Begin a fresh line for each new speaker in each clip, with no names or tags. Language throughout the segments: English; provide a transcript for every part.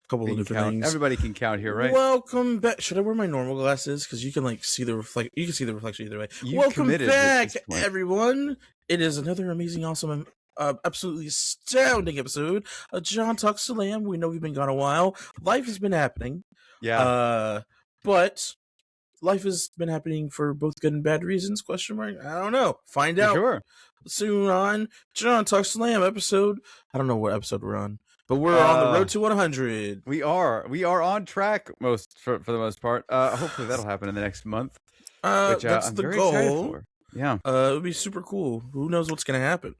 a couple of different things.
Everybody can count here, right?
Welcome back. Should I wear my normal glasses? Because you can see the You can see the reflection either way. Welcome back, everyone. It is another amazing, awesome, absolutely astounding episode of John Talks to Lamb. We know we've been gone a while. Life has been happening.
Yeah.
But life has been happening for both good and bad reasons? Question mark. I don't know. Find out soon on John Talks to Lamb episode. I don't know what episode we're on, but we're on the road to 100.
We are on track for the most part. Hopefully that'll happen in the next month.
Which, that's
I'm
the
very
goal.
For. Yeah.
It would be super cool. Who knows what's gonna happen?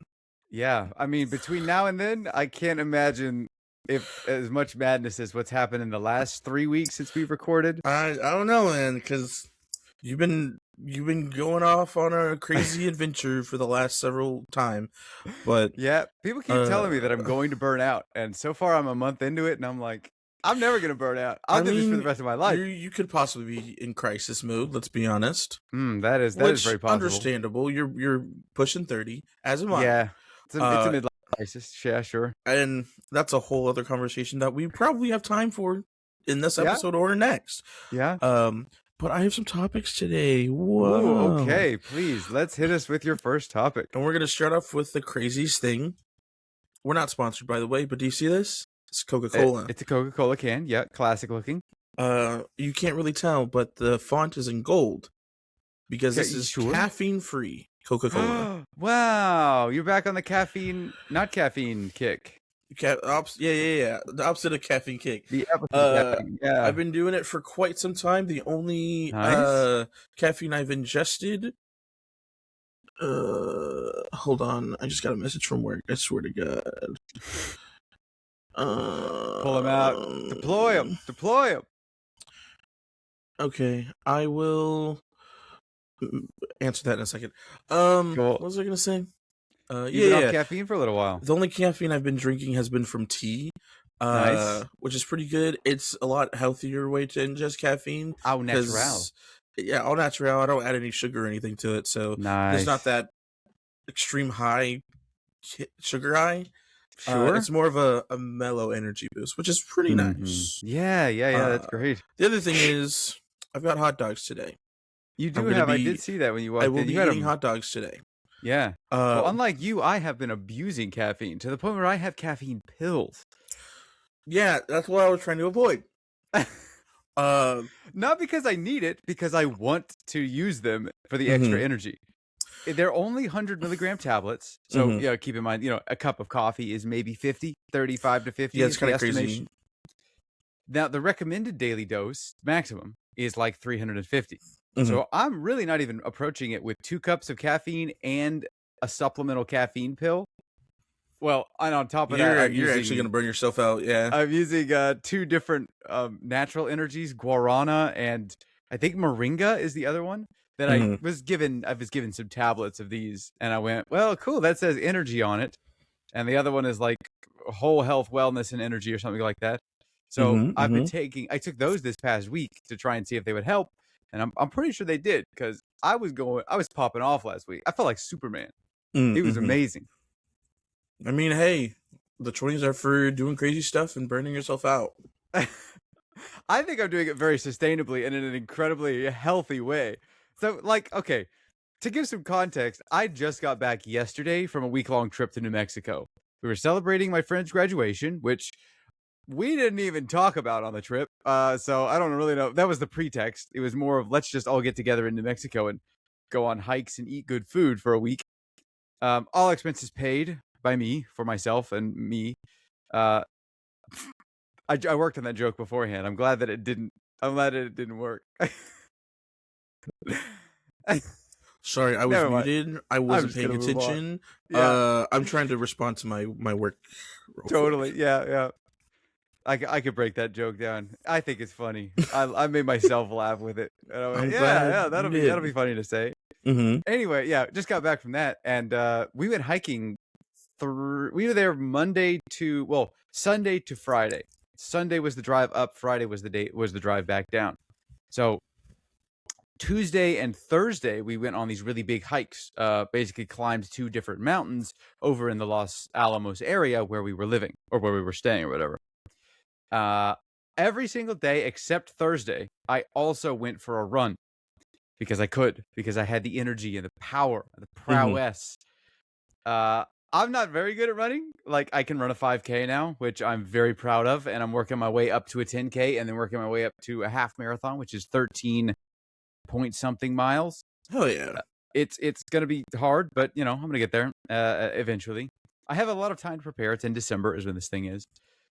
Yeah. I mean, between now and then, I can't imagine if as much madness as what's happened in the last 3 weeks since we've recorded.
I don't know, man, because you've been going off on a crazy adventure for the last several time. But
yeah, people keep telling me that I'm going to burn out, and so far I'm a month into it, and I'm like, I'm never gonna burn out. I'll do this for the rest of my life.
You could possibly be in crisis mode. Let's be honest.
That is very possible.
Understandable. You're pushing 30, as am I.
Yeah, it's a midlife crisis. Yeah, sure.
And that's a whole other conversation that we probably have time for in this episode or next.
Yeah.
But I have some topics today.
Whoa. Ooh, okay, please. Let's hit us with your first topic.
And we're going to start off with the craziest thing. We're not sponsored, by the way, but do you see this? It's Coca-Cola.
It's a Coca-Cola can. Yeah, classic looking.
You can't really tell, but the font is in gold because this is caffeine-free Coca-Cola.
Wow. You're back on the not caffeine kick.
Yeah. The opposite of caffeine kick.
The opposite of caffeine. Yeah.
I've been doing it for quite some time. The only caffeine I've ingested. Hold on. I just got a message from work. I swear to God.
Pull him out. Deploy him.
Okay, I will answer that in a second. Cool. What was I gonna say?
You've been off caffeine for a little while.
The only caffeine I've been drinking has been from tea, which is pretty good. It's a lot healthier way to ingest caffeine.
Au natural.
Yeah, au natural. I don't add any sugar or anything to it, so there's not that extreme high sugar high.
Sure.
It's more of a mellow energy boost, which is pretty nice.
Yeah, that's great.
The other thing is, I've got hot dogs today.
You do have. I did see that when you walked in.
I will be eating hot dogs today.
Yeah. Well, unlike you, I have been abusing caffeine to the point where I have caffeine pills.
Yeah, that's what I was trying to avoid.
Not because I need it, because I want to use them for the extra energy. They're only 100 milligram tablets. So, keep in mind, a cup of coffee is maybe 35 to 50.
Yeah, it's kind of crazy.
Now, the recommended daily dose maximum is like 350. So I'm really not even approaching it with 2 cups of caffeine and a supplemental caffeine pill. Well, and on top of that,
you're actually going to burn yourself out. Yeah,
I'm using 2 different natural energies, guarana and I think moringa is the other one. That I was given some tablets of these, and I went, well, cool. That says energy on it, and the other one is like whole health, wellness, and energy, or something like that. So I've been I took those this past week to try and see if they would help, and I'm pretty sure they did because I was popping off last week. I felt like Superman. It was amazing.
I mean, hey, the 20s are for doing crazy stuff and burning yourself out.
I think I'm doing it very sustainably and in an incredibly healthy way. So, okay, to give some context, I just got back yesterday from a week-long trip to New Mexico. We were celebrating my friend's graduation, which we didn't even talk about on the trip. So I don't really know. That was the pretext. It was more of let's just all get together in New Mexico and go on hikes and eat good food for a week. All expenses paid by me for myself and me. I worked on that joke beforehand. I'm glad that it didn't work.
Sorry, I was muted. I wasn't paying attention. I'm trying to respond to my work.
Totally. Yeah. I could break that joke down. I think it's funny. I made myself laugh with it. That'll be funny to say. Anyway, just got back from that, and we went hiking. We were there Sunday to Friday. Sunday was the drive up. Friday was the drive back down. So Tuesday and Thursday, we went on these really big hikes, basically climbed 2 different mountains over in the Los Alamos area where we were living or where we were staying or whatever. Every single day except Thursday, I also went for a run because I had the energy and the power, and the prowess. I'm not very good at running. Like, I can run a 5K now, which I'm very proud of, and I'm working my way up to a 10K, and then working my way up to a half marathon, which is 13 point something miles.
Oh yeah.
It's gonna be hard, but I'm gonna get there eventually. I have a lot of time to prepare. It's in December is when this thing is.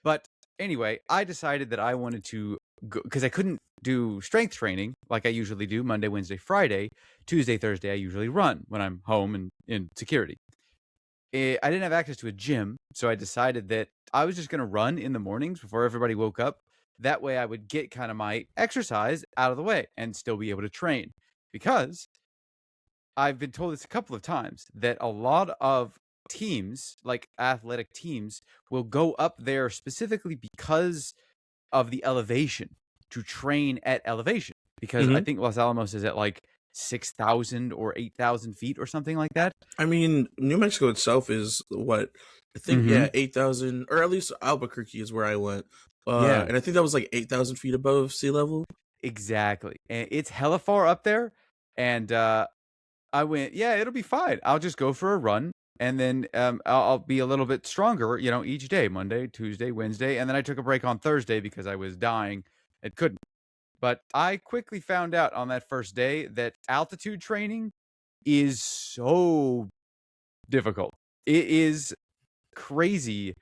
But anyway, I decided that I wanted to go because I couldn't do strength training like I usually do Monday, Wednesday, Friday. Tuesday, Thursday, I usually run when I'm home and in security. I didn't have access to a gym, so I decided that I was just going to run in the mornings before everybody woke up. That way I would get kind of my exercise out of the way and still be able to train. Because I've been told this a couple of times that a lot of teams, like athletic teams, will go up there specifically because of the elevation, to train at elevation. Because I think Los Alamos is at like 6,000 or 8,000 feet or something like that.
I mean, New Mexico itself is what I think, 8,000, or at least Albuquerque is where I went. And I think that was like 8,000 feet above sea level.
Exactly, and it's hella far up there. And I went, yeah, it'll be fine. I'll just go for a run, and then I'll be a little bit stronger, each day, Monday, Tuesday, Wednesday, and then I took a break on Thursday because I was dying and couldn't. But I quickly found out on that first day that altitude training is so difficult. It is crazy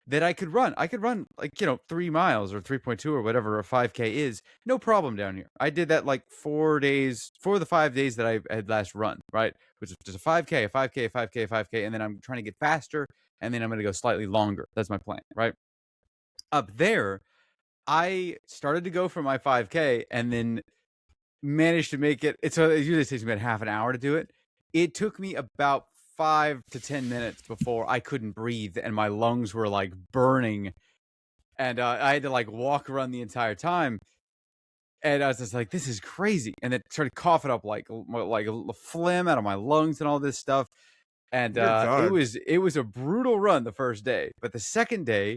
that I could run. I could run like, 3 miles or 3.2 or whatever a 5K is. No problem down here. I did that like 4 days, 4 of the 5 days that I had last run, right? Which is just a 5K, a 5K, a 5K, a 5K. And then I'm trying to get faster. And then I'm going to go slightly longer. That's my plan, right? Up there, I started to go for my 5K and then managed to make it. It usually takes me about half an hour to do it. It took me about 5 to 10 minutes before I couldn't breathe and my lungs were like burning. And I had to like walk around the entire time. And I was just like, this is crazy. And it started coughing up like a phlegm out of my lungs and all this stuff. And it was a brutal run the first day. But the second day,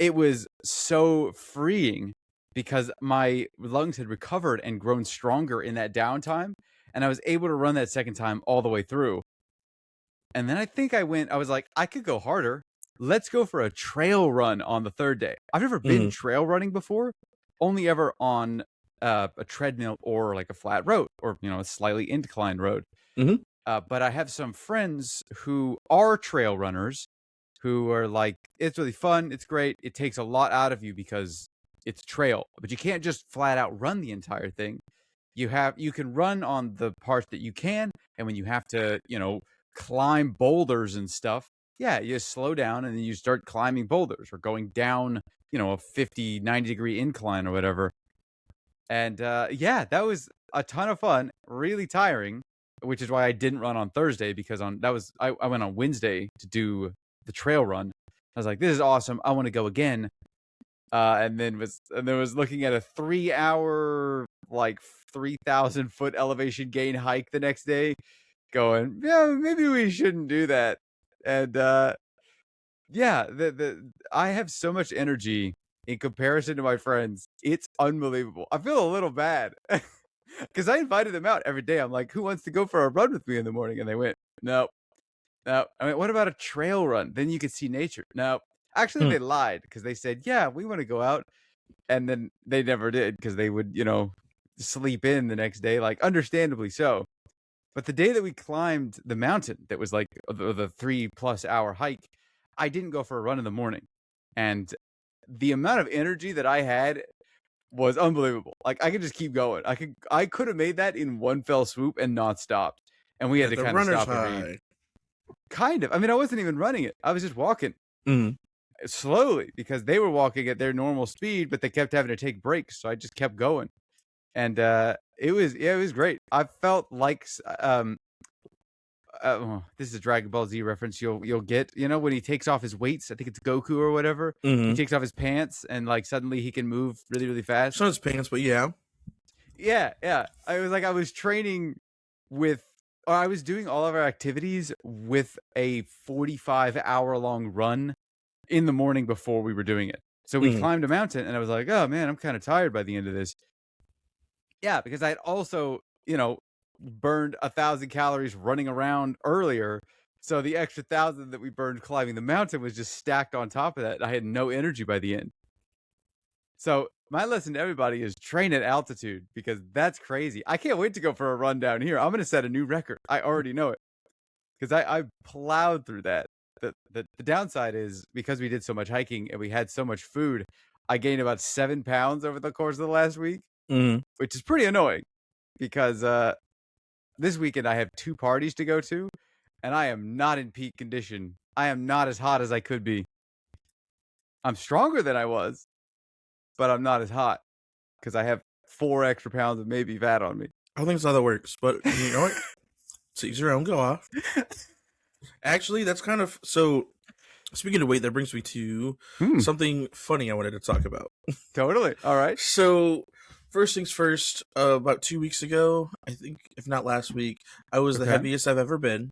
it was so freeing because my lungs had recovered and grown stronger in that downtime. And I was able to run that second time all the way through. And then I think I was like, I could go harder. Let's go for a trail run on the third day. I've never been trail running before, only ever on a treadmill or like a flat road or, a slightly inclined road. But I have some friends who are trail runners who are like, it's really fun. It's great. It takes a lot out of you because it's trail, but you can't just flat out run the entire thing. You can run on the parts that you can. And when you have to, climb boulders and stuff, yeah, you slow down and then you start climbing boulders or going down, a 50, 90 degree incline or whatever. And yeah, that was a ton of fun, really tiring, which is why I didn't run on Thursday because I went on Wednesday to do the trail run. I was like, this is awesome. I want to go again. And then was looking at a 3-hour, like 3,000 foot elevation gain hike the next day, going, yeah, maybe we shouldn't do that. And yeah, I have so much energy in comparison to my friends. It's unbelievable. I feel a little bad because I invited them out every day. I'm like, who wants to go for a run with me in the morning? And they went, no. I mean, what about a trail run? Then you could see nature. No, actually, they lied because they said, yeah, we want to go out. And then they never did because they would, sleep in the next day, like understandably so. But the day that we climbed the mountain, that was like the 3+ hour hike, I didn't go for a run in the morning. And the amount of energy that I had was unbelievable. Like I could just keep going. I could have made that in one fell swoop and not stopped. And we had to kind of stop and read. Kind of. I mean, I wasn't even running it. I was just walking slowly because they were walking at their normal speed, but they kept having to take breaks. So I just kept going. And it was great. I felt like this is a Dragon Ball Z reference you'll get, when he takes off his weights, I think it's Goku or whatever. He takes off his pants and like suddenly he can move really, really fast.
It's not his pants, but yeah.
Yeah. I was like, I was training I was doing all of our activities with a 45-hour long run in the morning before we were doing it. So we climbed a mountain, and I was like, oh man, I'm kind of tired by the end of this. Yeah, because I had also, burned 1,000 calories running around earlier. So the extra 1,000 that we burned climbing the mountain was just stacked on top of that. I had no energy by the end. So my lesson to everybody is train at altitude, because that's crazy. I can't wait to go for a run down here. I'm going to set a new record. I already know it, because I plowed through that. The downside is, because we did so much hiking and we had so much food, I gained about 7 pounds over the course of the last week, which is pretty annoying, because this weekend I have 2 parties to go to, and I am not in peak condition. I am not as hot as I could be. I'm stronger than I was, but I'm not as hot, because I have 4 extra pounds of maybe fat on me.
I don't think that's how that works, but you know what? To each your own, go off. Actually, that's kind of... So, speaking of weight, that brings me to something funny I wanted to talk about.
Totally. All right.
So, first things first, about 2 weeks ago, I think, if not last week, I was the heaviest I've ever been.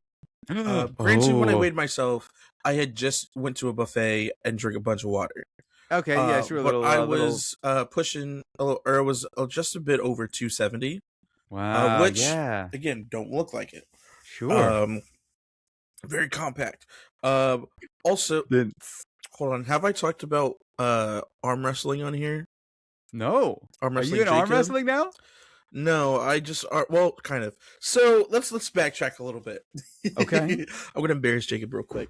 Granted, when I weighed myself, I had just went to a buffet and drank a bunch of water.
Okay, yeah, sure.
But I was pushing, or I was just a bit over 270.
Wow,
which, again, don't look like it.
Sure.
Very compact. Also, hold on. Have I talked about arm wrestling on here?
No.
Arm
wrestling. Are you in arm wrestling now?
No, I just well, kind of. So let's backtrack a little bit.
Okay.
I'm gonna embarrass Jacob real quick.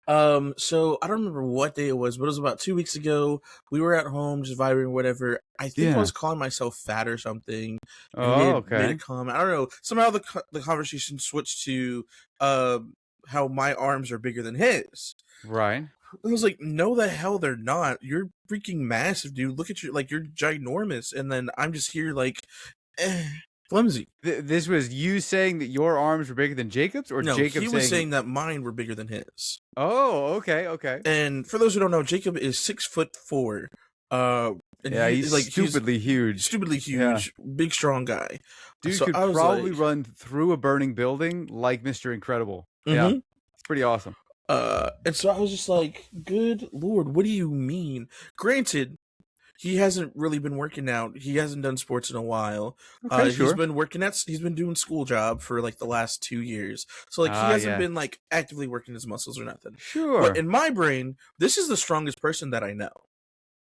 So I don't remember what day it was, but it was about 2 weeks ago. We were at home just vibing or whatever. I think I was calling myself fat or something.
Okay.
Made a comment. I don't know. Somehow the conversation switched to how my arms are bigger than his.
Right.
I was like, no, the hell they're not. You're freaking massive, dude. Look at you, like you're ginormous, and then I'm just here like, flimsy.
This was you saying that your arms were bigger than Jacob's, or
no?
Jacob
he was saying that mine were bigger than his.
Oh, okay.
And for those who don't know, Jacob is 6'4". And
he's like stupidly huge.
Stupidly huge, big strong guy.
Dude could probably run through a burning building like Mr. Incredible. Yeah, it's pretty awesome.
And so I was just like, good Lord, what do you mean? Granted, he hasn't really been working out. He hasn't done sports in a while.
Okay, sure.
He's been doing school job for like the last 2 years. So like he hasn't been like actively working his muscles or nothing.
Sure.
But in my brain, this is the strongest person that I know.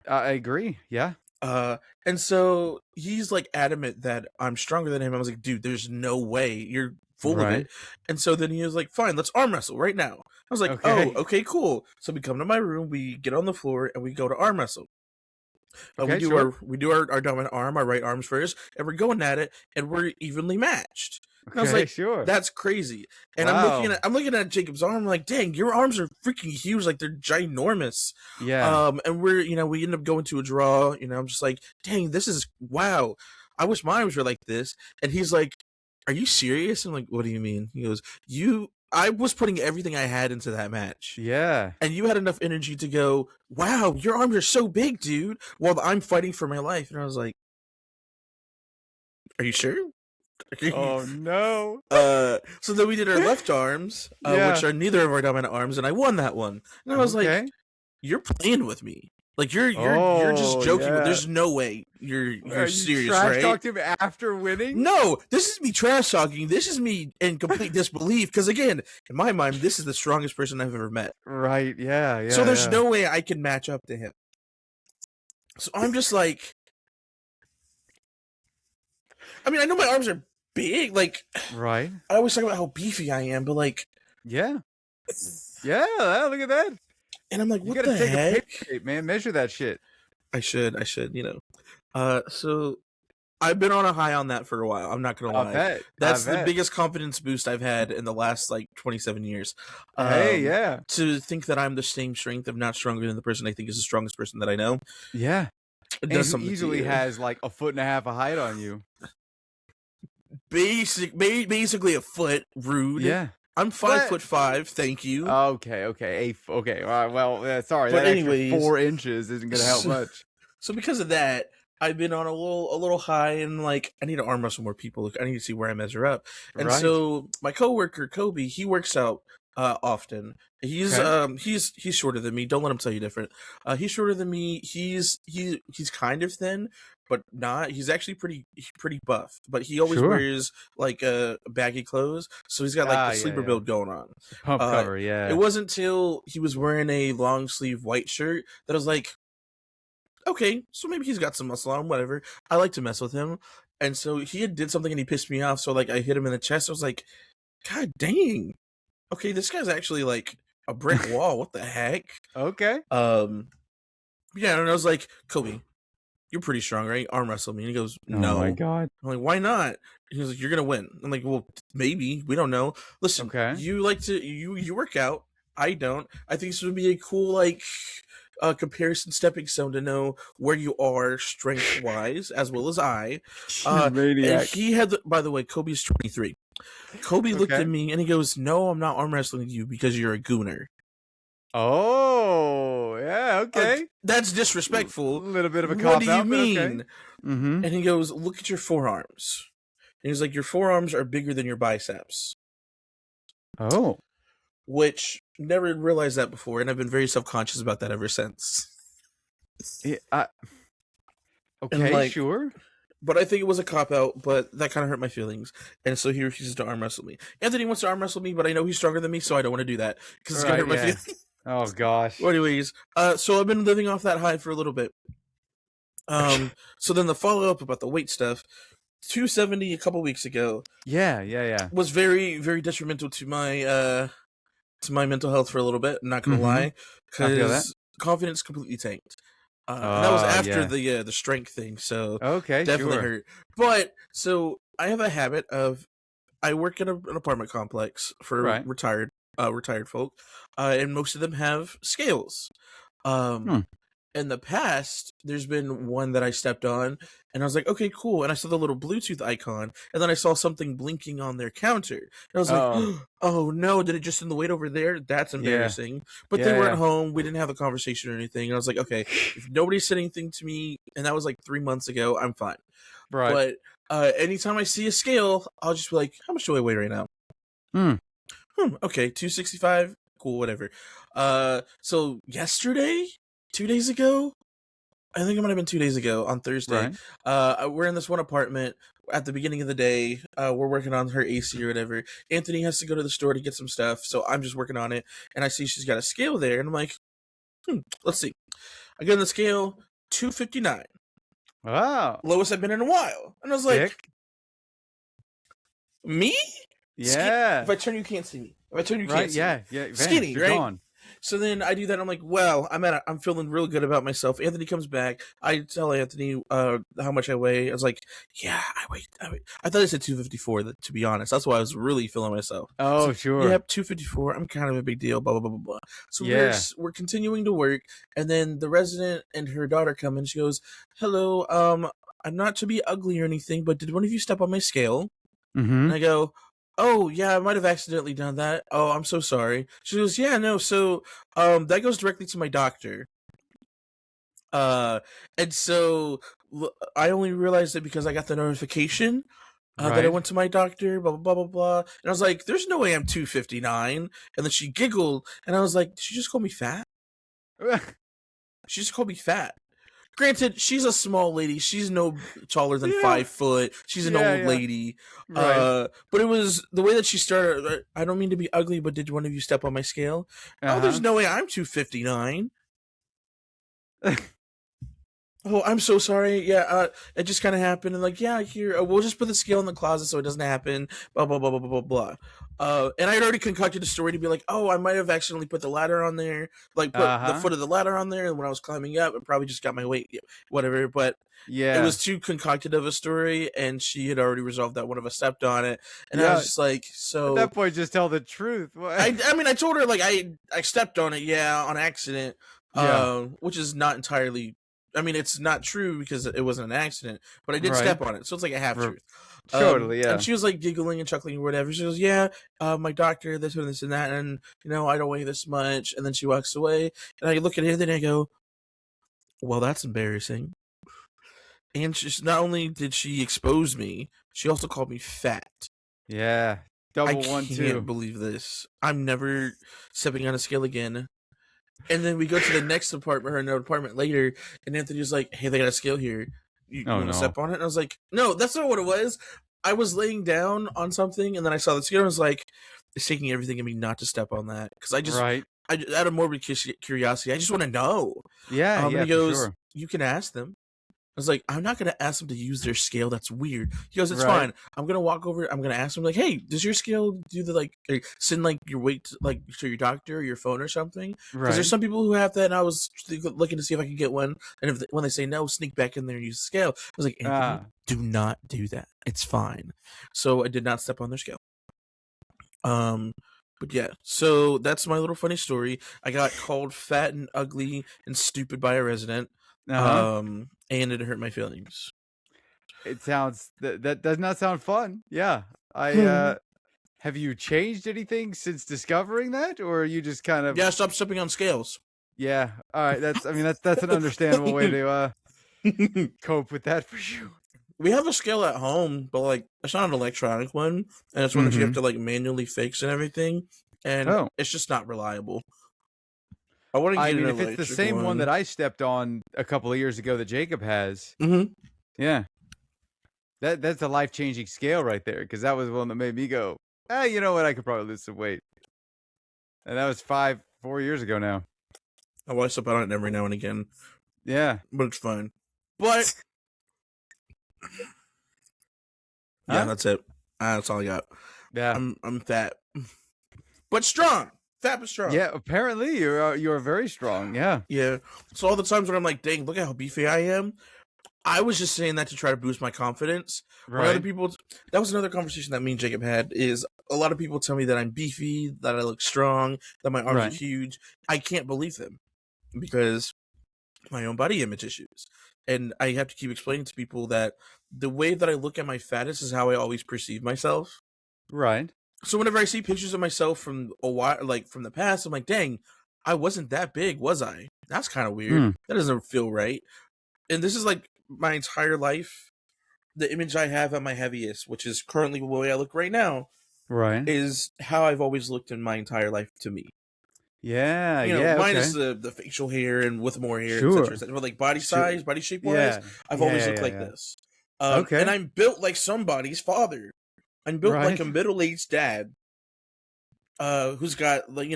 I agree. Yeah.
And so he's like adamant that I'm stronger than him. I was like, dude, there's no way. You're full of it. And so then he was like, fine, let's arm wrestle right now. I was like, oh, okay, cool. So we come to my room, we get on the floor, and we go to arm wrestle. We do our dominant arm, our right arms first, and we're going at it, and we're evenly matched. And I was like,
sure,
that's crazy. And I'm looking at Jacob's arm, I'm like, dang, your arms are freaking huge, like they're ginormous.
Yeah.
And we end up going to a draw. I'm just like, dang, this is wow. I wish my arms were like this. And he's like, are you serious? I'm like, what do you mean? He goes, I was putting everything I had into that match.
Yeah.
And you had enough energy to go, wow, your arms are so big, dude, while I'm fighting for my life. And I was like, are you sure?
Oh, no.
So then we did our left arms, which are neither of our dominant arms, and I won that one. And I was like, you're playing with me. Like you're just joking. Yeah. There's no way you're serious, right?
Trash talked him after winning?
No, this is me trash talking. This is me in complete disbelief. Because again, in my mind, this is the strongest person I've ever met.
Right? Yeah.
So there's no way I can match up to him. So I'm just like, I mean, I know my arms are big. Like,
right?
I always talk about how beefy I am, but like,
yeah. Look at that.
And I'm like, what
the
heck?
A picture, man, measure that shit.
I should, so I've been on a high on that for a while. I'm not gonna lie. That's the biggest confidence boost I've had in the last like 27 years. To think that I'm the same strength, if not stronger than the person I think is the strongest person that I know.
Yeah.
It does something
easily has like 1.5 feet of height on you.
Basically a foot. Rude.
Yeah.
I'm 5'5". Thank you.
Okay. All right. Well, sorry.
But
that
anyways,
extra 4 inches isn't going to help much.
So because of that, I've been on a little high, and like I need to arm wrestle more people. I need to see where I measure up. And so my coworker Kobe, he works out often. He's
Okay.
he's shorter than me. Don't let him tell you different. He's shorter than me. He's kind of thin, but not. He's actually pretty buff. But he always
Sure.
wears like baggy clothes, so he's got like the
Yeah,
sleeper
yeah.
build going on.
Pump cover,
It
yeah.
wasn't until he was wearing a long sleeve white shirt that I was like, okay, so maybe he's got some muscle on, whatever. I like to mess with him. And so he had did something and he pissed me off. So like I hit him in the chest. I was like, God dang. Okay, this guy's actually like a brick wall. What the heck?
Okay.
Yeah, and I was like, Kobe, you're pretty strong, right? Arm wrestle me. And he goes,
Oh my
no.
god.
I'm like, why not? He was like, you're gonna win. I'm like, well, maybe. We don't know. Listen,
Okay.
you like to you work out. I don't. I think this would be a cool like comparison stepping stone to know where you are strength wise as well as I.
You
And
maniac.
he had by the way, Kobe's 23. Kobe looked at
Okay.
me and he goes, no, I'm not arm wrestling with you because you're a gooner.
Oh, yeah, okay.
That's
A
disrespectful.
little bit of a
What
cop
do you
out, but
mean?
okay. Mm-hmm.
And he goes, look at your forearms. And he's like, your forearms are bigger than your biceps.
Oh.
Which never realized that before, and I've been very self-conscious about that ever since.
Yeah, okay,
like,
sure.
But I think it was a cop-out, but that kind of hurt my feelings. And so he refuses to arm wrestle me. Anthony wants to arm wrestle me, but I know he's stronger than me, so I don't want to do that. Because it's going to hurt my feelings.
Oh, gosh.
Well, anyways, so I've been living off that high for a little bit. So then the follow-up about the weight stuff, 270 a couple weeks ago.
Yeah.
Was very, very detrimental to my mental health for a little bit. I'm not gonna lie, because confidence completely tanked. And that was after the strength thing, so
okay,
definitely
sure.
hurt. But so I have a habit of I work in an apartment complex for retired folk, and most of them have scales. In the past, there's been one that I stepped on, and I was like, okay, cool. And I saw the little Bluetooth icon, and then I saw something blinking on their counter. And I was like, oh no, did it just send the weight over there? That's embarrassing. But they weren't home. We didn't have a conversation or anything. And I was like, okay, if nobody said anything to me, and that was like 3 months ago, I'm fine.
Right.
But anytime I see a scale, I'll just be like, how much do I weigh right now? Okay, 265. Cool, whatever. So yesterday, 2 days ago, I think it might have been 2 days ago on Thursday. We're in this one apartment at the beginning of the day. We're working on her AC or whatever. Anthony has to go to the store to get some stuff, so I'm just working on it. And I see she's got a scale there, and I'm like, let's see. I get on the scale, 259.
Wow.
Lowest I've been in a while. And I was like, me?
Yeah.
If I turn, you can't see me. If I turn, you can't see me.
Yeah.
Skinny, right? Gone. So then I do that. I'm like, well, I'm feeling real good about myself. Anthony comes back. I tell Anthony how much I weigh. I was like, yeah, I weigh. I thought I said 254. To be honest, that's why I was really feeling myself.
Oh,
like,
sure.
Yep, 254. I'm kind of a big deal. Blah blah blah blah blah. So we're continuing to work, and then the resident and her daughter come in. She goes, hello. I'm not to be ugly or anything, but did one of you step on my scale? And I go, oh, yeah, I might have accidentally done that. Oh, I'm so sorry. She goes, yeah, no, so that goes directly to my doctor. And so I only realized it because I got the notification that I went to my doctor, blah, blah, blah, blah, blah. And I was like, there's no way I'm 259. And then she giggled, and I was like, did she just call me fat? She just called me fat. Granted, she's a small lady. She's no taller than 5 foot. She's an old lady. But it was the way that she started. I don't mean to be ugly, but did one of you step on my scale? Oh, there's no way I'm 259. Oh, I'm so sorry. Yeah, it just kind of happened. And like, yeah, here, we'll just put the scale in the closet so it doesn't happen. Blah, blah, blah, blah, blah, blah. And I had already concocted a story to be like, oh, I might have accidentally put the ladder on there. Like, put the foot of the ladder on there. And when I was climbing up, it probably just got my weight, whatever. But it was too concocted of a story. And she had already resolved that one of us stepped on it. And I was just like, so.
At that point, just tell the truth.
I mean, I told her, like, I stepped on it, on accident. Which is not entirely. I mean, it's not true because it wasn't an accident, but I did step on it, so it's like a half truth.
Totally, yeah.
And she was like giggling and chuckling or whatever. She goes, "Yeah, my doctor, this and this and that, and I don't weigh this much." And then she walks away, and I look at her, and I go, "Well, that's embarrassing." And not only did she expose me, she also called me fat.
Yeah,
I
Double one,
can't
two.
believe this. I'm never stepping on a scale again. And then we go to the next apartment, or another apartment later, and Anthony's like, "Hey, they got a scale here. You want to step on it?" And I was like, "No, that's not what it was. I was laying down on something, and then I saw the scale, and I was like, it's taking everything in me not to step on that because out of morbid curiosity, I just want to know."
Yeah,
And he goes,
sure.
"You can ask them." I was like, I'm not going to ask them to use their scale. That's weird. He goes, it's fine. I'm going to walk over. I'm going to ask them, like, hey, does your scale do the, like, send, like, your weight, to your doctor or your phone or something? Because there's some people who have that, and I was looking to see if I could get one. And when they say no, sneak back in there and use the scale. I was like, Anthony, do not do that. It's fine. So I did not step on their scale. But yeah, so that's my little funny story. I got called fat and ugly and stupid by a resident. And it hurt my feelings.
It sounds that does not sound fun. Yeah. I have you changed anything since discovering that, or are you just kind of
stop stepping on scales?
Yeah. All right, that's an understandable way to cope with that for sure.
We have a scale at home, but like it's not an electronic one, and it's one that you have to like manually fix and everything, and it's just not reliable.
I mean, if it's the same one that I stepped on a couple of years ago that Jacob has, yeah, that's a life-changing scale right there, because that was one that made me go, you know what, I could probably lose some weight, and that was 4 years ago now.
I step on it every now and again.
Yeah,
but it's fine. But yeah, that's it. That's all I got.
Yeah,
I'm fat, but strong. Fat but strong.
Yeah, apparently you're very strong. Yeah.
Yeah. So all the times when I'm like, dang, look at how beefy I am. I was just saying that to try to boost my confidence. Right. Other people, that was another conversation that me and Jacob had, is a lot of people tell me that I'm beefy, that I look strong, that my arms are huge. I can't believe them because my own body image issues. And I have to keep explaining to people that the way that I look at my fattness is how I always perceive myself.
Right.
So whenever I see pictures of myself from a while, like from the past, I'm like, dang, I wasn't that big, was I? That's kind of weird. That doesn't feel right. And this is like my entire life. The image I have at my heaviest, which is currently the way I look right now, is how I've always looked in my entire life to me.
Yeah,
minus the facial hair and with more hair, etc. But like body size, body shape wise, I've always looked like this. And I'm built like somebody's father. I'm built like a middle-aged dad, who's got like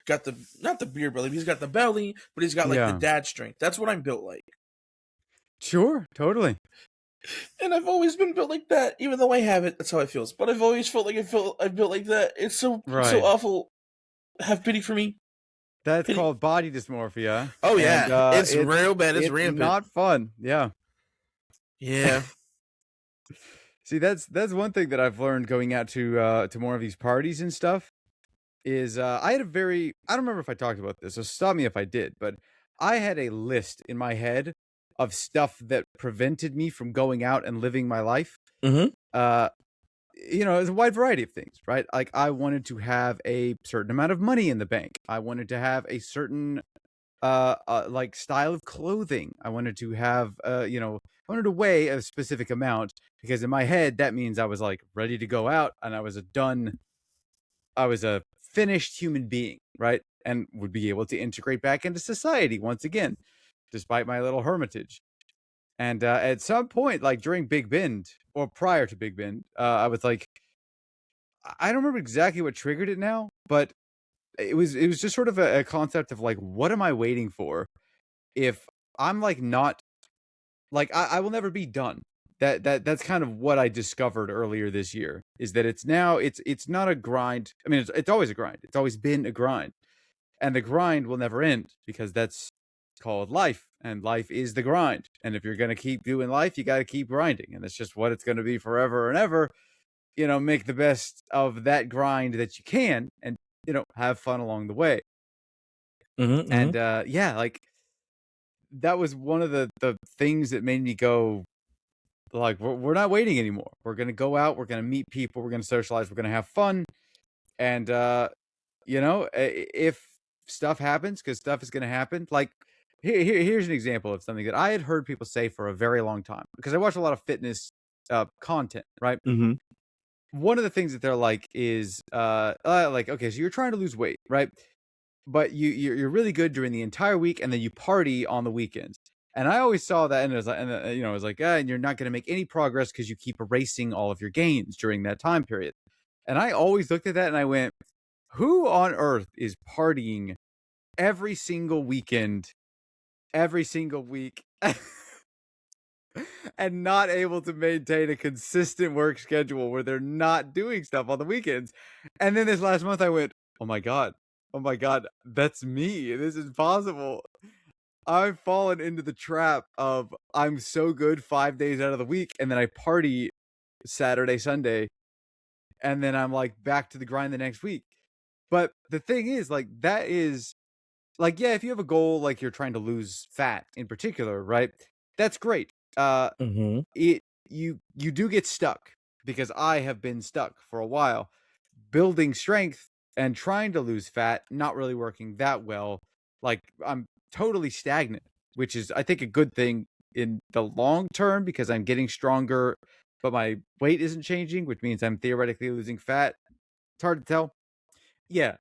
got the not the beer belly, he's got the belly, but he's got like the dad strength. That's what I'm built like.
Sure, totally.
And I've always been built like that, even though I haven't. That's how it feels. But I've always felt like I'm built like that. It's so awful. Have pity for me.
That's called body dysmorphia.
Oh yeah, and, it's real bad. It's rampant.
Not fun. Yeah.
Yeah.
See, that's one thing that I've learned going out to more of these parties and stuff. Is I had I don't remember if I talked about this, so stop me if I did, but I had a list in my head of stuff that prevented me from going out and living my life. It's a wide variety of things, right? Like I wanted to have a certain amount of money in the bank. I wanted to have a certain like style of clothing. I wanted to have I wanted to weigh a specific amount, because in my head that means I was like ready to go out and I was a finished human being, right? And would be able to integrate back into society once again, despite my little hermitage. And at some point, like during Big Bend or prior to Big Bend, I was like, I don't remember exactly what triggered it now, but it was just sort of a concept of like, what am I waiting for? If I'm like not like I will never be done. That's kind of what I discovered earlier this year, is that it's not a grind. I mean, it's always a grind. It's always been a grind, and the grind will never end, because that's called life, and life is the grind. And if you're going to keep doing life, you got to keep grinding, and that's just what it's going to be forever and ever. Make the best of that grind that you can, and have fun along the way. And like that was one of the things that made me go, like, we're not waiting anymore. We're going to go out. We're going to meet people. We're going to socialize. We're going to have fun. And, if stuff happens, because stuff is going to happen. Like, here's an example of something that I had heard people say for a very long time, because I watch a lot of fitness content, right? one of the things that they're like is like, okay, so you're trying to lose weight, right? But you're really good during the entire week, and then you party on the weekends. And I always saw that, and it was like, it was like, and you're not going to make any progress because you keep erasing all of your gains during that time period. And I always looked at that and I went, who on earth is partying every single weekend, every single week, and not able to maintain a consistent work schedule where they're not doing stuff on the weekends? And then this last month I went, oh my God, that's me. This is possible. I've fallen into the trap of I'm so good 5 days out of the week, and then I party Saturday, Sunday, and then I'm like back to the grind the next week. But the thing is, like, that is like, yeah, if you have a goal, like you're trying to lose fat in particular, right? That's great.
Mm-hmm.
You do get stuck, because I have been stuck for a while, building strength and trying to lose fat, not really working that well. Like, I'm totally stagnant, which is, I think, a good thing in the long term, because I'm getting stronger, but my weight isn't changing, which means I'm theoretically losing fat. It's hard to tell. Yeah.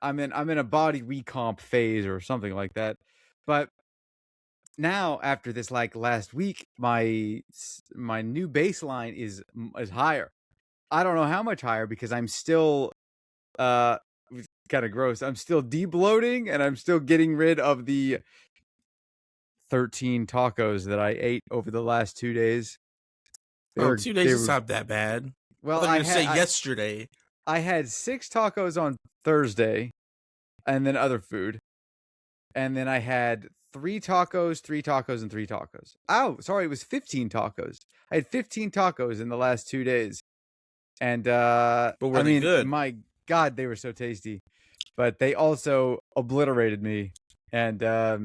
I'm in a body recomp phase or something like that. But now, after this, like, last week, my new baseline is higher. I don't know how much higher, because I'm still it's kind of gross. I'm still debloating, and I'm still getting rid of the 13 tacos that I ate over the last 2 days.
2 days is not that bad.
Well,
I say yesterday.
I had 6 tacos on Thursday, and then other food. And then I had 3 tacos, 3 tacos, and 3 tacos. Oh, sorry, it was 15 tacos. I had 15 tacos in the last 2 days. And
but were they good?
My God, they were so tasty. But they also obliterated me. And yeah,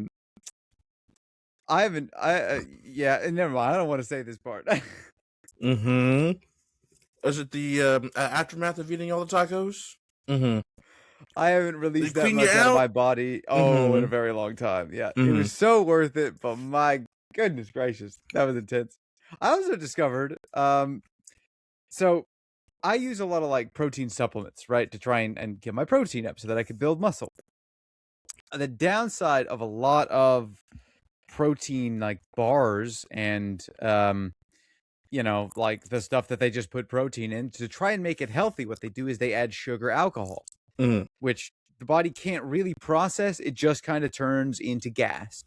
never mind. I don't want to say this part.
Mm-hmm. Is it the aftermath of eating all the tacos? Mm-hmm.
I haven't released that much out of my body in a very long time. Yeah, It was so worth it, but my goodness gracious, that was intense. I also discovered, so I use a lot of like protein supplements, right, to try and get my protein up so that I could build muscle. The downside of a lot of protein like bars and like the stuff that they just put protein in to try and make it healthy, what they do is they add sugar alcohol, which the body can't really process. It just kind of turns into gas,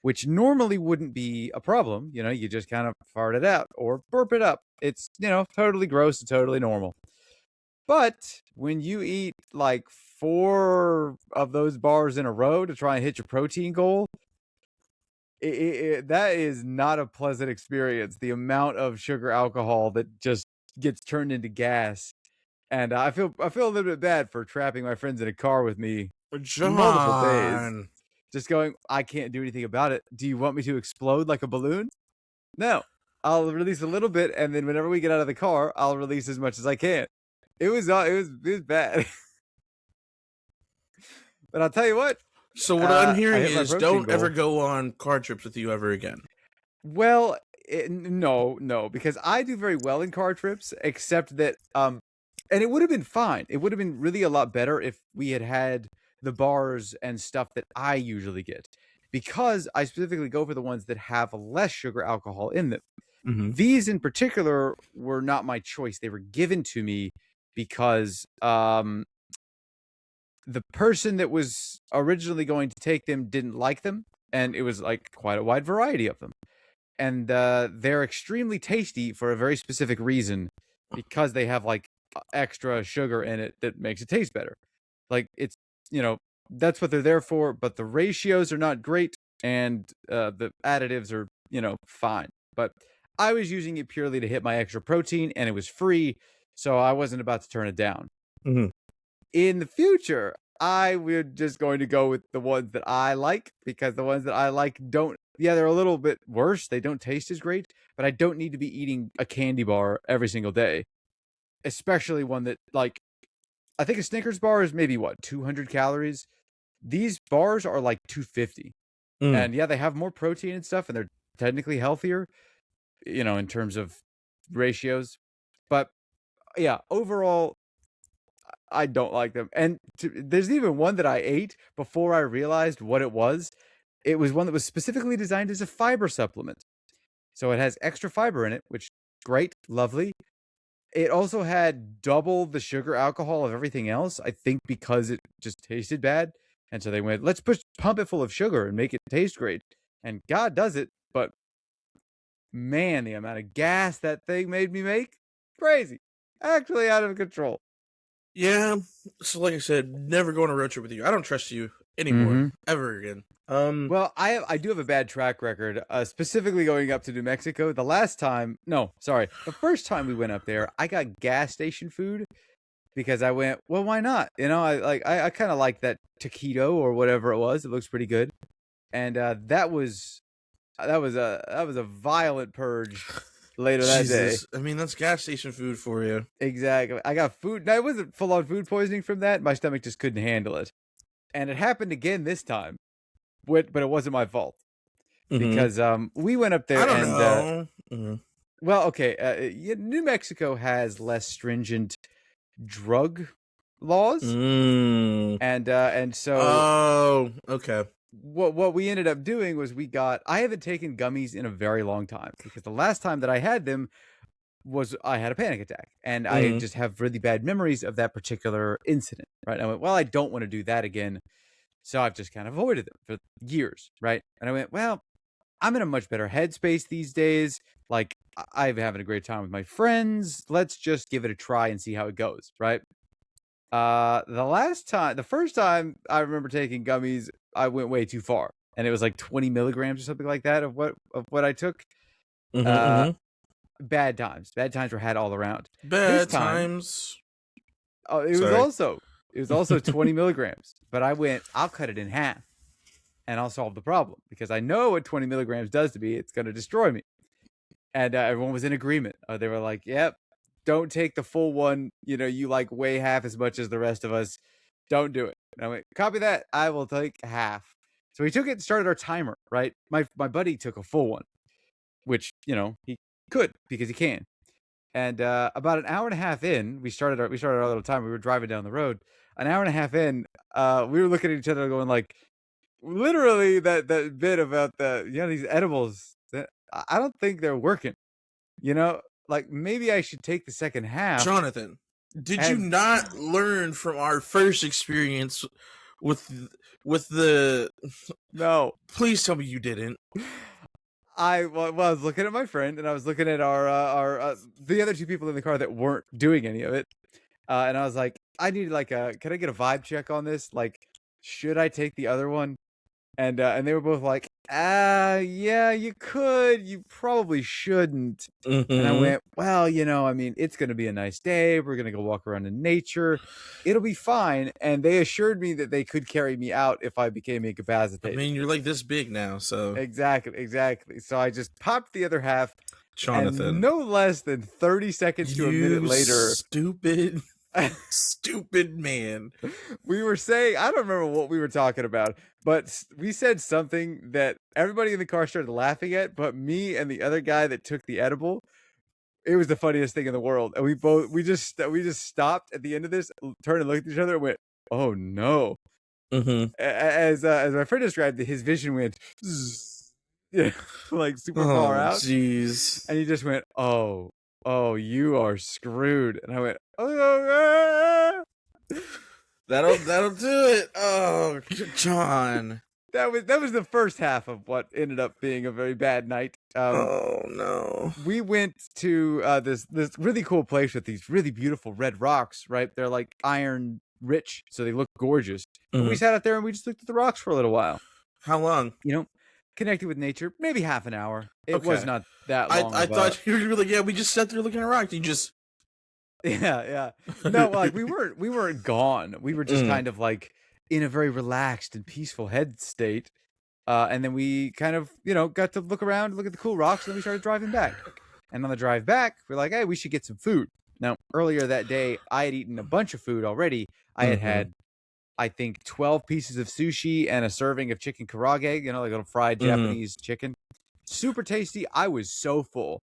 which normally wouldn't be a problem. You just kind of fart it out or burp it up. It's, totally gross and totally normal. But when you eat like 4 of those bars in a row to try and hit your protein goal, that is not a pleasant experience. The amount of sugar alcohol that just gets turned into gas, and I feel a little bit bad for trapping my friends in a car with me multiple days, just going, I can't do anything about it. Do you want me to explode like a balloon? No, I'll release a little bit, and then whenever we get out of the car, I'll release as much as I can. It was bad, but I'll tell you what.
So what I'm hearing is don't ever go on car trips with you ever again.
Well, no, because I do very well in car trips, except that, and it would have been fine. It would have been really a lot better if we had the bars and stuff that I usually get, because I specifically go for the ones that have less sugar alcohol in them. Mm-hmm. These in particular were not my choice. They were given to me because, the person that was originally going to take them didn't like them, and it was like quite a wide variety of them. And they're extremely tasty for a very specific reason, because they have like extra sugar in it that makes it taste better. Like, it's, that's what they're there for, but the ratios are not great, and the additives are, fine. But I was using it purely to hit my extra protein, and it was free, so I wasn't about to turn it down. Mm-hmm. In the future, we're just going to go with the ones that I like, because the ones that I like they're a little bit worse. They don't taste as great, but I don't need to be eating a candy bar every single day, especially one that, like, I think a Snickers bar is maybe 200 calories. These bars are like 250. And yeah, they have more protein and stuff, and they're technically healthier, in terms of ratios. But yeah, overall, I don't like them. And there's even one that I ate before I realized what it was. It was one that was specifically designed as a fiber supplement. So it has extra fiber in it, which great, lovely. It also had double the sugar alcohol of everything else, I think because it just tasted bad. And so they went, let's pump it full of sugar and make it taste great. And God does it, but man, the amount of gas that thing made me make, crazy. Actually out of control.
Yeah. So like I said, never go on a road trip with you. I don't trust you anymore, ever again.
Well, I do have a bad track record, specifically going up to New Mexico. The first time we went up there, I got gas station food because I went, well, why not? You know, I kind of like that taquito or whatever it was. It looks pretty good, and that was a violent purge later that day.
I mean, that's gas station food for you.
Exactly. I got food. Now, it wasn't full on food poisoning from that. My stomach just couldn't handle it, and it happened again this time. But it wasn't my fault because we went up there.
I don't know.
Well, okay. New Mexico has less stringent drug laws, and so
okay.
What we ended up doing was I haven't taken gummies in a very long time because the last time that I had them was I had a panic attack, and I just have really bad memories of that particular incident. Right? I went, well, I don't want to do that again. So I've just kind of avoided them for years, right? And I went, well, I'm in a much better headspace these days. Like, I'm having a great time with my friends. Let's just give it a try and see how it goes, right? The first time I remember taking gummies, I went way too far. And it was like 20 milligrams or something like that of what I took. Bad times. Bad times were had all around.
Bad times.
Oh, it was also 20 milligrams, but I went, I'll cut it in half and I'll solve the problem because I know what 20 milligrams does to me. It's going to destroy me. And everyone was in agreement. They were like, yep, don't take the full one. You know, you like way half as much as the rest of us. Don't do it. And I went, copy that. I will take half. So we took it and started our timer, right? My buddy took a full one, which, you know, he could because he can. And about an hour and a half in, we started our little time. We were driving down the road. An hour and a half in, we were looking at each other going like, literally that bit about these edibles, that I don't think they're working. You know, like maybe I should take the second half.
Jonathan, did you not learn from our first experience with the...
No.
Please tell me you didn't.
I was looking at my friend and I was looking at our the other two people in the car that weren't doing any of it. And I was like, I need can I get a vibe check on this? Like, should I take the other one? And they were both like, yeah, you could. You probably shouldn't. And I went, well, you know, I mean, it's going to be a nice day. We're going to go walk around in nature. It'll be fine. And they assured me that they could carry me out if I became incapacitated.
I mean, you're like this big now, so.
Exactly. So I just popped the other half.
Jonathan.
And no less than 30 seconds to a minute later.
Stupid man.
We were saying, I don't remember what we were talking about, but we said something that everybody in the car started laughing at, but me and the other guy that took the edible, it was the funniest thing in the world. And we just stopped at the end of this, turned and looked at each other and went, oh no. As my friend described it, his vision went like super far out.
Jeez.
And he just went, oh, you are screwed. And I went, oh,
that'll do it. Oh, John.
That was the first half of what ended up being a very bad night.
Oh no.
We went to this really cool place with these really beautiful red rocks, right? They're like iron rich, so they look gorgeous. But we sat out there and we just looked at the rocks for a little while.
How long?
You know, connected with nature, maybe half an hour. It was not that long.
I thought you were like, yeah, we just sat there looking at rocks. You just
Yeah. No, like we weren't gone. We were just kind of like in a very relaxed and peaceful head state. And then we kind of, got to look around, look at the cool rocks, and then we started driving back. And on the drive back, we're like, hey, we should get some food. Now, earlier that day, I had eaten a bunch of food already. I had, I think, 12 pieces of sushi and a serving of chicken karage, like little fried Japanese chicken. Super tasty. I was so full.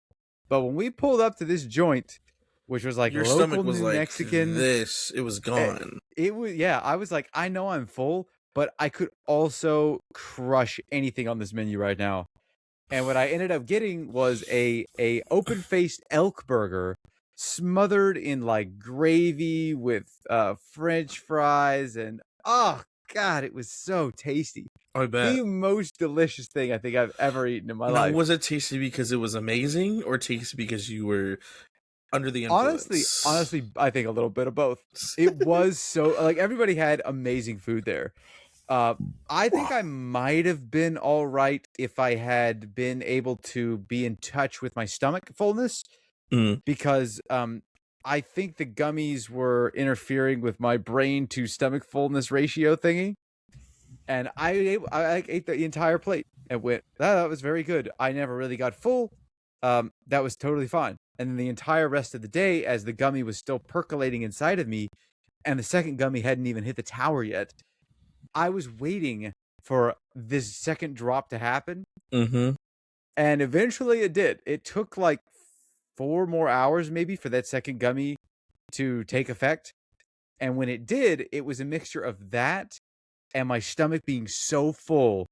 But when we pulled up to this joint, which was like
your
local
stomach was
New
like
Mexican.
this. It was gone.
It was, yeah. I was like, I know I'm full, but I could also crush anything on this menu right now. And what I ended up getting was a open-faced elk burger smothered in like gravy with French fries, and oh god, it was so tasty.
I bet.
The most delicious thing I think I've ever eaten in my
Now,
life.
was it tasty because it was amazing, or tasty because you were under the influence?
Honestly, I think a little bit of both. It was so like everybody had amazing food there. I think I might have been all right if I had been able to be in touch with my stomach fullness, because I think the gummies were interfering with my brain to stomach fullness ratio thingy, and I ate the entire plate and went, that was very good. I never really got full. That was totally fine. And then the entire rest of the day, as the gummy was still percolating inside of me, and the second gummy hadn't even hit the tower yet, I was waiting for this second drop to happen. And eventually it did. It took like 4 more hours maybe for that second gummy to take effect. And when it did, it was a mixture of that and my stomach being so full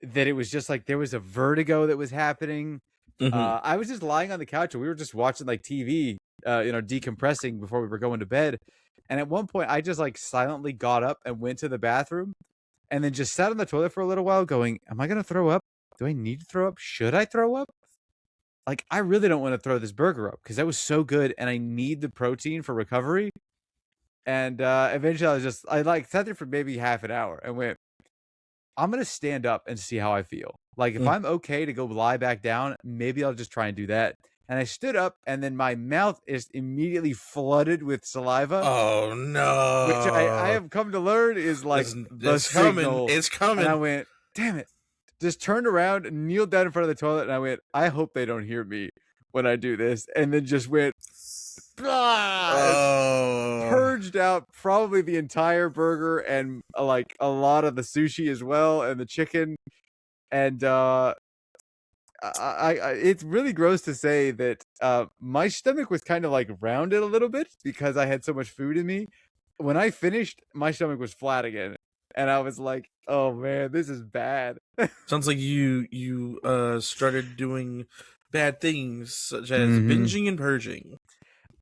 that it was just like there was a vertigo that was happening. I was just lying on the couch and we were just watching like TV, decompressing before we were going to bed. And at one point, I just like silently got up and went to the bathroom and then just sat on the toilet for a little while going, am I going to throw up? Do I need to throw up? Should I throw up? Like, I really don't want to throw this burger up because that was so good and I need the protein for recovery. And eventually I sat there for maybe half an hour and went, I'm going to stand up and see how I feel. Like, if I'm okay to go lie back down, maybe I'll just try and do that. And I stood up, and then my mouth is immediately flooded with saliva.
Oh, no.
Which I have come to learn is like the signal.
It's coming.
And I went, damn it. Just turned around, kneeled down in front of the toilet, and I went, I hope they don't hear me when I do this. And then just went, purged out probably the entire burger and like a lot of the sushi as well and the chicken. And it's really gross to say that my stomach was kind of like rounded a little bit because I had so much food in me. When I finished, my stomach was flat again, and I was like, "Oh man, this is bad."
Sounds like you started doing bad things such as binging and purging.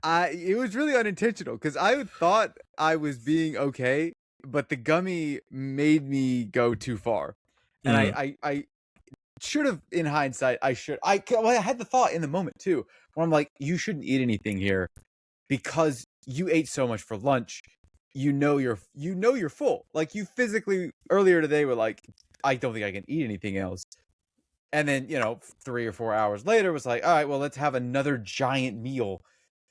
It was really unintentional because I thought I was being okay, but the gummy made me go too far, and I should have, in hindsight, I had the thought in the moment too, where I'm like, you shouldn't eat anything here because you ate so much for lunch. You know you're full. Like, you physically earlier today were like, I don't think I can eat anything else. And then, 3 or 4 hours later was like, all right, well, let's have another giant meal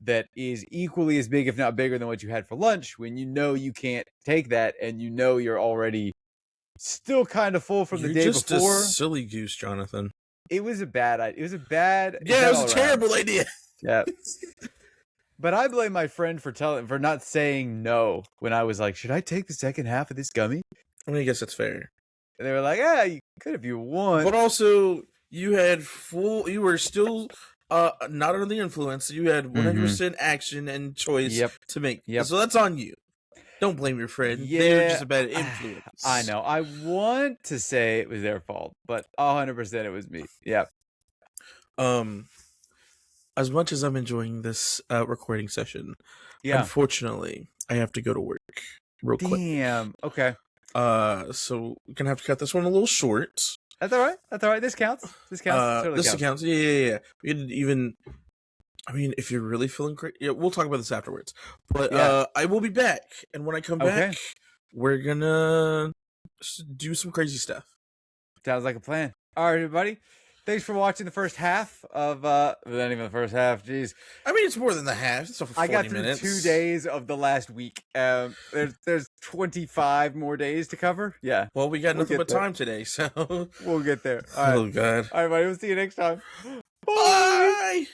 that is equally as big, if not bigger, than what you had for lunch, when you can't take that and you're already still kind of full from the day
just
before.
A silly goose, Jonathan.
It was a bad idea. It was a
terrible idea.
Yeah. But I blame my friend for not saying no when I was like, should I take the second half of this gummy?
I mean, I guess that's fair.
And they were like, yeah, you could if you want.
But also, you were still not under the influence. You had 100% action and choice to make. So that's on you. Don't blame your friend.
Yeah,
they're just a bad influence.
I know. I want to say it was their fault, but 100% it was me. Yeah.
As much as I'm enjoying this recording session, unfortunately, I have to go to work real quick.
Damn. Okay.
So we're gonna have to cut this one a little short.
That's all right. This counts. This counts.
Yeah. We didn't even. I mean, if you're really feeling great, we'll talk about this afterwards. But I will be back, and when I come back, we're gonna do some crazy stuff.
Sounds like a plan. All right, everybody. Thanks for watching the first half of not even the first half. Jeez.
I mean, it's more than the half. It's over 40
I got through
minutes.
2 days of the last week. There's 25 more days to cover. Yeah.
Well, we got nothing but time today, so
we'll get there. All right.
Oh God.
All right, everybody. We'll see you next time.
Bye.